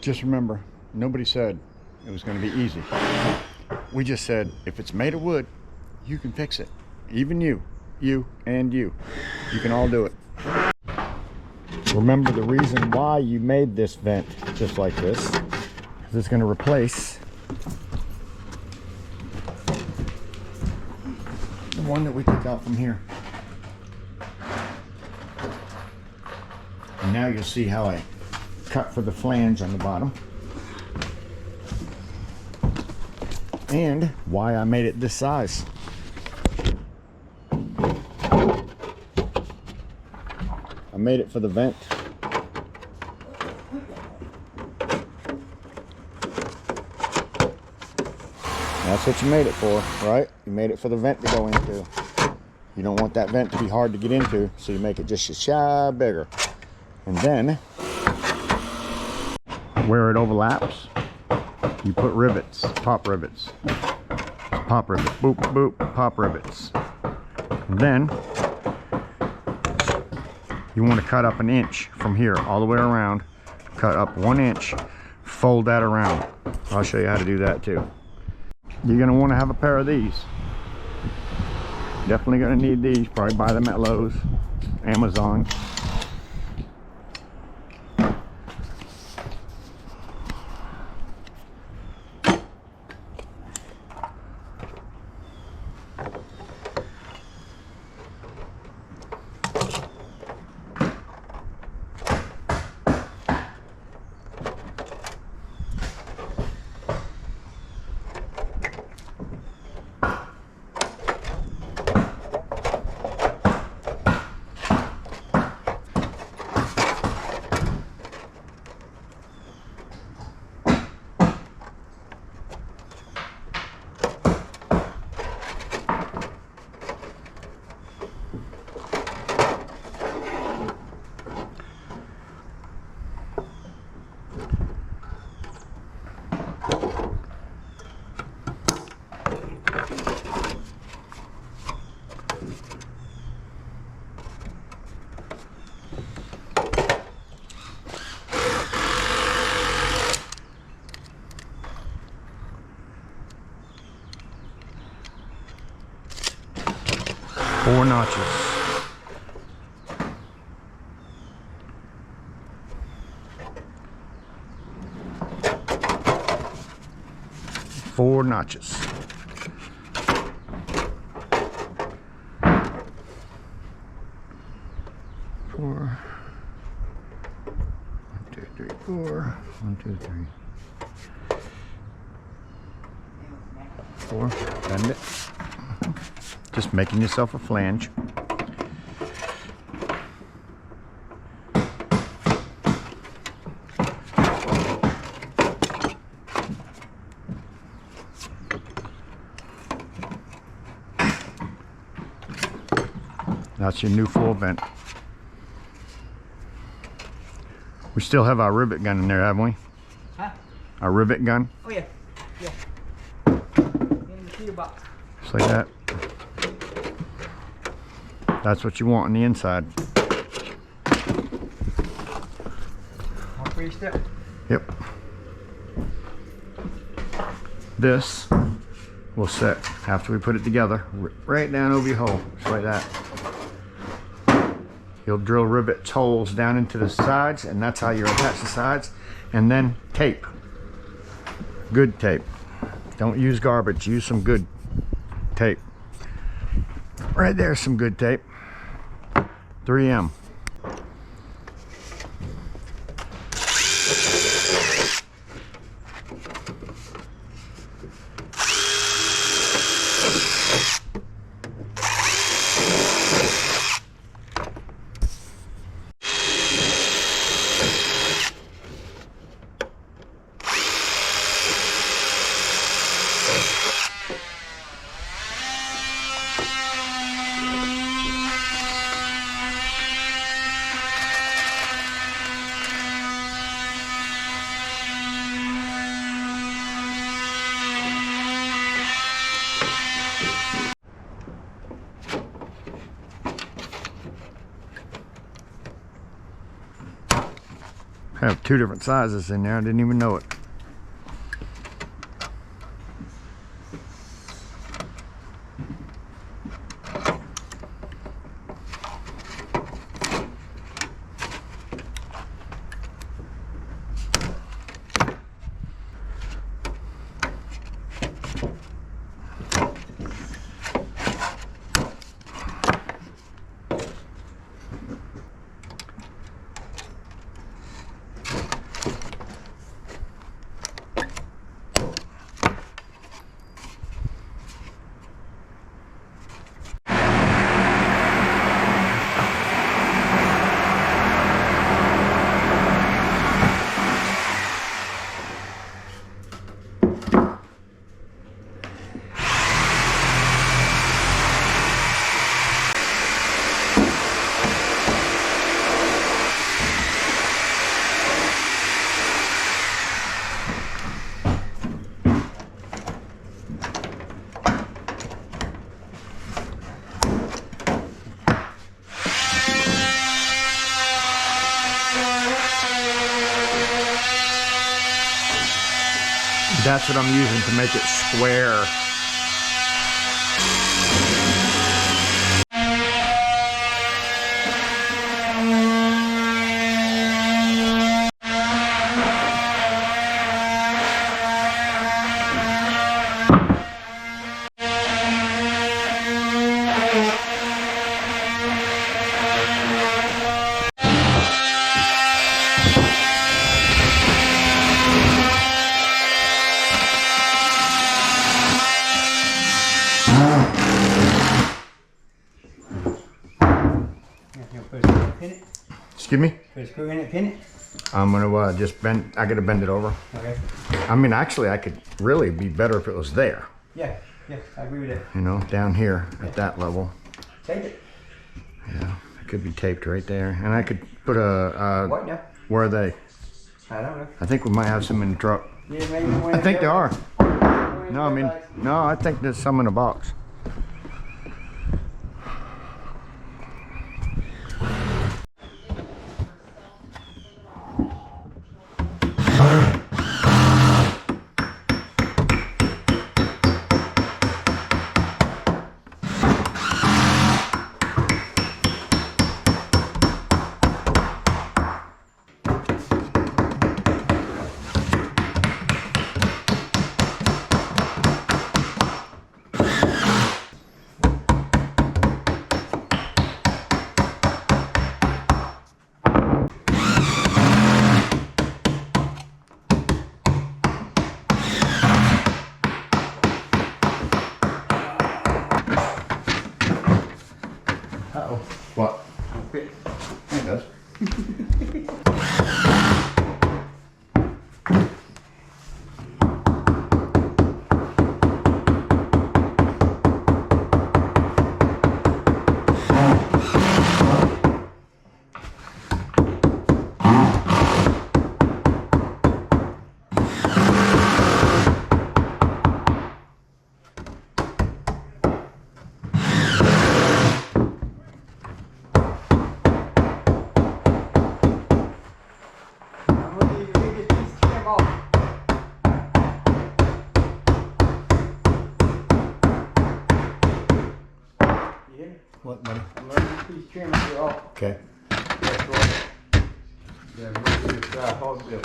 Just remember, nobody said it was going to be easy. We just said, if it's made of wood, you can fix it. Even you and you can all do it. Remember, the reason why you made this vent just like this is it's going to replace the one that we took out from here. And now you'll see how I cut for the flange on the bottom and why I made it this size. I made it for the vent. That's what you made it for, right? You made it for the vent to go into. You don't want that vent to be hard to get into, so you make it just a shy bigger. And then, where it overlaps, you put rivets, pop rivets. Pop rivet, boop, boop, pop rivets. And then, you want to cut up an inch from here all the way around. Cut up 1 inch, fold that around. I'll show you how to do that too. You're going to want to have a pair of these. Definitely going to need these. Probably buy them at Lowe's, Amazon. Four notches. Four notches. Four. 1, 2, 3, 4. 1, 2, 3. 4. Bend it. Just making yourself a flange. That's your new floor vent. We still have our rivet gun in there, haven't we? Huh? Our rivet gun. Oh yeah. Yeah. In the cedar box. Just like that. That's what you want on the inside. All 3 steps. Yep. This will set after we put it together right down over your hole, just like that. You'll drill rivets holes down into the sides, and that's how you attach the sides. And then tape. Good tape. Don't use garbage, use some good tape. Right there's some good tape. 3M. I have two different sizes in there. I didn't even know it. That's what I'm using to make it square. Excuse me? Put a screw in it, pin it. I'm gonna just bend. I gotta bend it over. Okay. I mean, actually, I could really be better if it was there. Yeah, I agree with that. You know, down here at that level. Take it. Yeah, it could be taped right there, and I could put a. What now? Where are they? I don't know. I think we might have some in the truck. Yeah, maybe one. I think they are. No, I mean, no, I think there's some in the box. Uh-oh. What? Don't fit. It does. I'm gonna give you the biggest piece of trim off. You hear me? What, buddy? I'm gonna give you a piece of trim here off. Okay. That's right. Yeah, we'll do this hog bill.